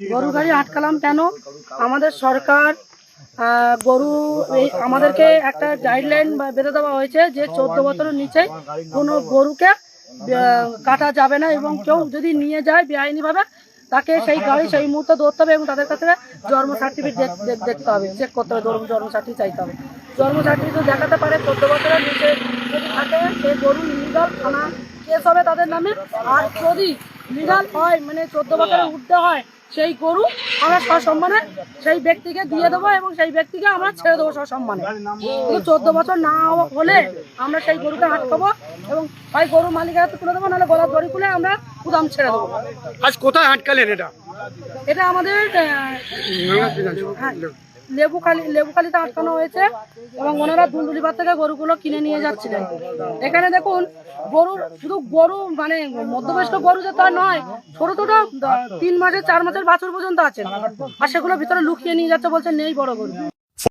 গরু গাড়ি আটকালাম কেন? আমাদের সরকার গরু আমাদেরকে একটা গাইডলাইন বেঁধে দেওয়া হয়েছে যে 14 বছরের নিচে কোনো গরুকে কাটা যাবে না, এবং কেউ যদি নিয়ে যায় বেআইনিভাবে তাকে সেই গাড়ি সেই মুহূর্তে ধরতে হবে এবং তাদের কাছে জন্ম সার্টিফিকেট দেখতে হবে, চেক করতে হবে, জন্ম সার্টিফিকেট চাইতে হবে। জন্ম সার্টিফিকেট দেখাতে পারে 14 বছরের নিচে যদি থাকে সেই গরু ইলিগাল, থানা কেস হবে তাদের নামে। আর যদি লিগাল হয়, মানে 14 বছরের ঊর্ধ্বে হয়, সেই গরু আমরা সসম্মানে সেই ব্যক্তিকে দিয়ে দেবো এবং সেই ব্যক্তিকে আমরা ছেড়ে দেবো সসম্মানে। কিন্তু 14 বছর না হলে আমরা সেই গরুকে আটকাবো এবং হয় গরু মালিকের হাতে তুলে দেবো, নাহলে গলার দড়ি খুলে আমরা গুদাম ছেড়ে দেবো। আজ কোথায় আটকালেন এটা? এটা আমাদের লেবুখালিতে আটকানো হয়েছে এবং ওনারা দুলদুলিপাড় থেকে গরুগুলো কিনে নিয়ে যাচ্ছিলেন। এখানে দেখুন গরুর শুধু গরু মানে মধ্যবয়স্ক গরু যে তা নয়, ছোট ছোট 3 মাসের 4 মাসের বাছুর পর্যন্ত আছে, আর সেগুলো ভিতরে লুকিয়ে নিয়ে যাচ্ছে, বলছে নেই বড় গরু।